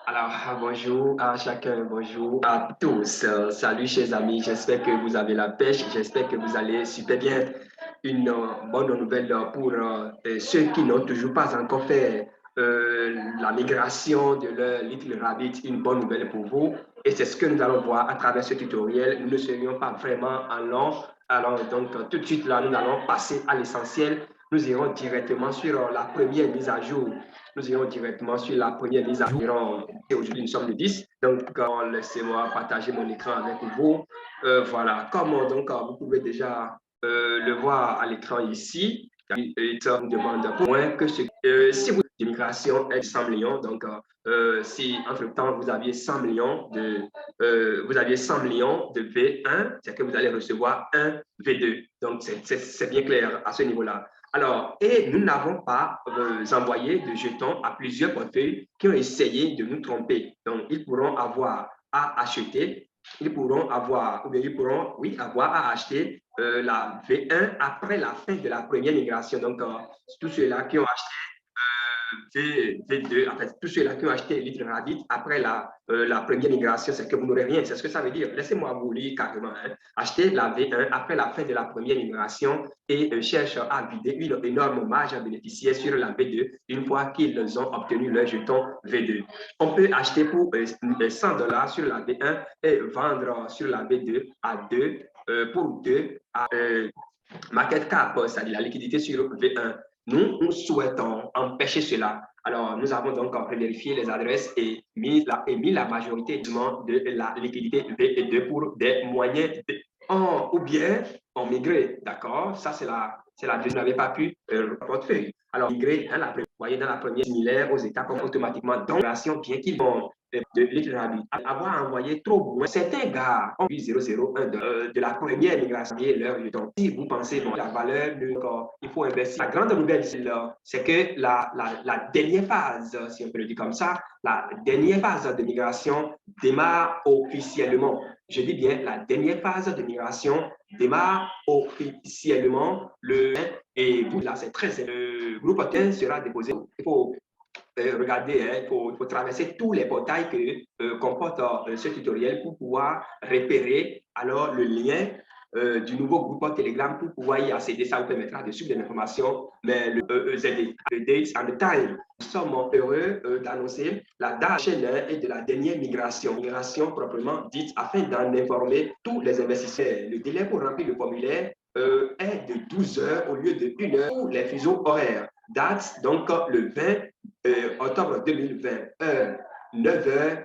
Alors, bonjour à chacun, bonjour à tous. Salut, chers amis, j'espère que vous avez la pêche, j'espère que vous allez super bien. Une bonne nouvelle pour ceux qui n'ont toujours pas encore fait la migration de leur Little Rabbit, une bonne nouvelle pour vous. Et c'est ce que nous allons voir à travers ce tutoriel. Nous ne serions pas vraiment en long. Alors, donc, tout de suite, là, nous allons passer à l'essentiel. Nous irons directement sur la première mise à jour. Nous irons directement sur la première mise à jour. Aujourd'hui, nous sommes le 10. Donc, laissez-moi partager mon écran avec vous. Voilà, comme donc, vous pouvez déjà le voir à l'écran ici. Il me demande pour moins que si vous l'immigration est de 100 millions, donc si entre-temps vous aviez 100 millions de V1, c'est que vous allez recevoir un V2. Donc, c'est bien clair à ce niveau-là. Alors, et nous n'avons pas envoyé de jetons à plusieurs portefeuilles qui ont essayé de nous tromper. Donc, ils pourront avoir à acheter, ils pourront avoir, ou bien ils pourront, oui, avoir à acheter la V1 après la fin de la première migration. Donc, tous ceux-là qui ont acheté V2, en fait, tous ceux-là qui ont acheté Little Rabbit après la première migration, c'est que vous n'aurez rien. C'est ce que ça veut dire. Laissez-moi vous lire carrément. Hein. Acheter la V1 après la fin de la première migration et cherche à vider une énorme marge à bénéficier sur la V2 une fois qu'ils ont obtenu leur jeton V2. On peut acheter pour 100 dollars sur la V1 et vendre sur la V2 à 2 pour 2 à market cap, c'est-à-dire la liquidité sur V1. Nous souhaitons empêcher cela. Alors, nous avons donc vérifié les adresses et mis la majorité de la liquidité V2 pour des moyens ou bien on migré. D'accord? Ça, c'est la deuxième. Vous n'avez pas pu portefeuille. Alors, migrer dans vous voyez, dans la première similaire aux États comme automatiquement dans l'opération, bien qu'ils vont de Little Rabbit, avoir envoyé trop loin. Certains gars ont eu 001 de la première migration et leur jeton. Si vous pensez, bon, la valeur, il faut investir. La grande nouvelle, c'est que la dernière phase, si on peut le dire comme ça, la dernière phase de migration démarre officiellement. Je dis bien, la dernière phase de migration démarre officiellement le 1 et vous, là, c'est très simple. Le groupe 1 sera déposé. Il faut regardez, hein, il faut traverser tous les portails que comporte ce tutoriel pour pouvoir repérer alors le lien du nouveau groupe Telegram pour pouvoir y accéder. Ça vous permettra de suivre des informations, mais le EZD, le date and the time. Nous sommes heureux d'annoncer la date chaîne et de la dernière migration proprement dite, afin d'en informer tous les investisseurs. Le délai pour remplir le formulaire est de 12 heures au lieu de 1 heure pour les fuseaux horaires. Date donc le 20 octobre 2020, 9 heures,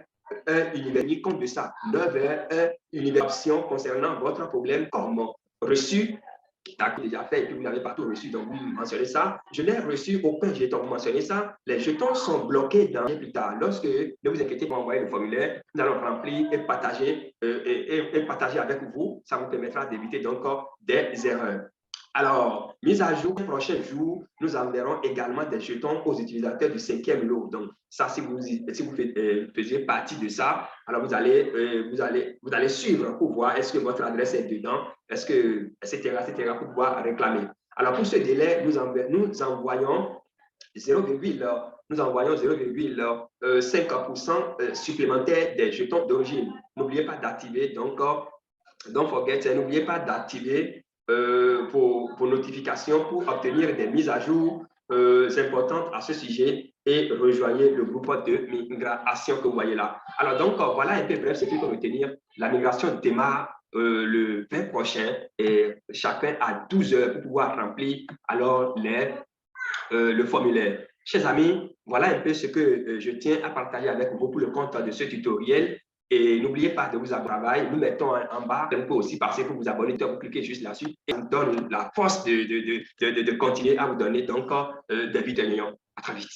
univers, compte de ça, 9 heures, univers option concernant votre problème comme reçu. D'accord, déjà fait et puis vous n'avez pas tout reçu, donc vous mentionnez ça. Je n'ai reçu aucun jeton, vous mentionnez ça. Les jetons sont bloqués dans plus tard. Lorsque, ne vous inquiétez pas, envoyer le formulaire, nous allons remplir et partager avec vous. Ça vous permettra d'éviter donc des erreurs. Alors, mise à jour, prochain jour, nous enverrons également des jetons aux utilisateurs du cinquième lot. Donc, ça, si vous faisiez partie de ça, alors vous allez suivre pour voir est-ce que votre adresse est dedans, est-ce que, etc., pour pouvoir réclamer. Alors, pour ce délai, nous envoyons 0,5% supplémentaire des jetons d'origine. N'oubliez pas d'activer, donc, don't forget, n'oubliez pas d'activer vos notifications pour obtenir des mises à jour importantes à ce sujet et rejoignez le groupe de migration que vous voyez là. Alors donc, voilà un peu bref ce qu'il faut retenir. La migration démarre le 20 prochain et chacun a 12 heures pour pouvoir remplir alors le formulaire. Chers amis, voilà un peu ce que je tiens à partager avec vous pour le compte de ce tutoriel. Et n'oubliez pas de vous abonner. Nous mettons en bas. Vous pouvez aussi passer pour vous abonner. Vous cliquez juste là-dessus. Et ça vous donne la force de continuer à vous donner donc des vidéos. À très vite.